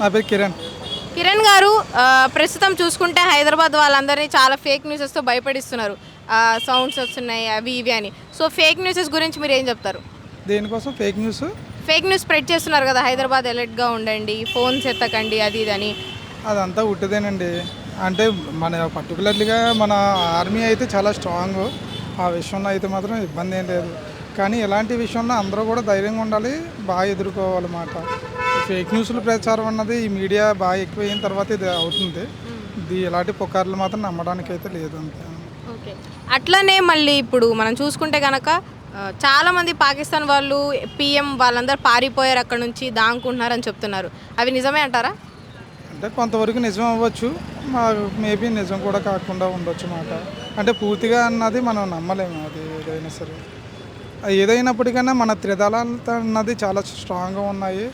నా పేరు కిరణ్. కిరణ్ గారు, ప్రస్తుతం చూసుకుంటే హైదరాబాద్ వాళ్ళందరినీ చాలా ఫేక్ న్యూసెస్తో భయపడిస్తున్నారు. సౌండ్స్ వస్తున్నాయి అవి ఇవి అని. సో ఫేక్ న్యూసెస్ గురించి మీరు ఏం చెప్తారు? దేనికోసం fake news? Fake news spread చేస్తున్నారు కదా, హైదరాబాద్ అలర్ట్గా ఉండండి, ఫోన్స్ ఎత్తకండి, అది ఇది అని. అదంతా ఉట్టిదేనండి. అంటే మన పర్టికులర్లీగా మన ఆర్మీ అయితే చాలా స్ట్రాంగ్. ఆ విషయంలో అయితే మాత్రం ఇబ్బంది ఏం లేదు. కానీ ఇలాంటి విషయంలో అందరూ కూడా ధైర్యంగా ఉండాలి, బాగా ఎదుర్కోవాలన్నమాట. ఫేక్ న్యూస్ల ప్రచారం అన్నది ఈ మీడియా బాగా ఎక్కువైన తర్వాత ఇది అవుతుంది. ఇది ఇలాంటి పుకార్లు మాత్రం నమ్మడానికి అయితే లేదు అంతే. ఓకే. అట్లనే మళ్ళీ ఇప్పుడు మనం చూసుకుంటే కనుక చాలామంది పాకిస్తాన్ వాళ్ళు, పిఎం వాళ్ళందరూ పారిపోయారు, అక్కడ నుంచి దాంకుంటున్నారని చెప్తున్నారు. అవి నిజమే అంటారా? అంటే కొంతవరకు నిజం అవ్వచ్చు, మేబీ నిజం కూడా కాకుండా ఉండొచ్చు మాట. అంటే పూర్తిగా అన్నది మనం నమ్మలేము. అది ఏదైనా సరే, ఏదైనప్పటికైనా మన త్రిదళాలతో అన్నది చాలా స్ట్రాంగ్గా ఉన్నాయి.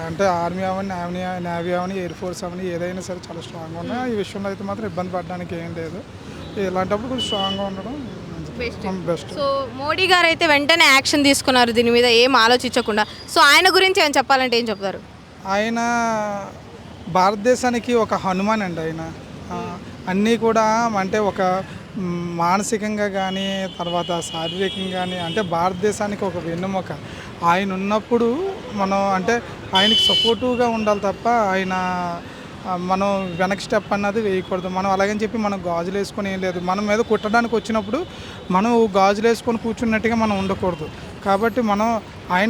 అంటే ఆర్మీ అవని, నేవీ అవని, ఎయిర్ ఫోర్స్ అవని, ఏదైనా సరే చాలా స్ట్రాంగ్గా ఉన్నాయి. ఈ విషయంలో అయితే మాత్రం ఇబ్బంది పడడానికి ఏం లేదు. ఇలాంటప్పుడు కొంచెం స్ట్రాంగ్గా ఉండడం బెస్ట్. సో మోడీ గారు అయితే వెంటనే యాక్షన్ తీసుకున్నారు దీని మీద, ఏం ఆలోచించకుండా. సో ఆయన గురించి ఏం చెప్పాలంటే ఏం చెప్తారు? ఆయన భారతదేశానికి ఒక హనుమాన్ అండి ఆయన. అన్నీ కూడా అంటే ఒక మానసికంగా కానీ, తర్వాత శారీరకంగా కానీ, అంటే భారతదేశానికి ఒక వెన్నెముక. ఆయన ఉన్నప్పుడు మనం అంటే ఆయనకి సపోర్టివ్గా ఉండాలి తప్ప ఆయన మనం వెనక్కి స్టెప్ అన్నది వేయకూడదు. మనం అలాగని చెప్పి మనం గాజులు వేసుకొని ఏం లేదు. మన మీద కుట్టడానికి వచ్చినప్పుడు మనం గాజులు వేసుకొని కూర్చున్నట్టుగా మనం ఉండకూడదు. కాబట్టి మనం ఆయన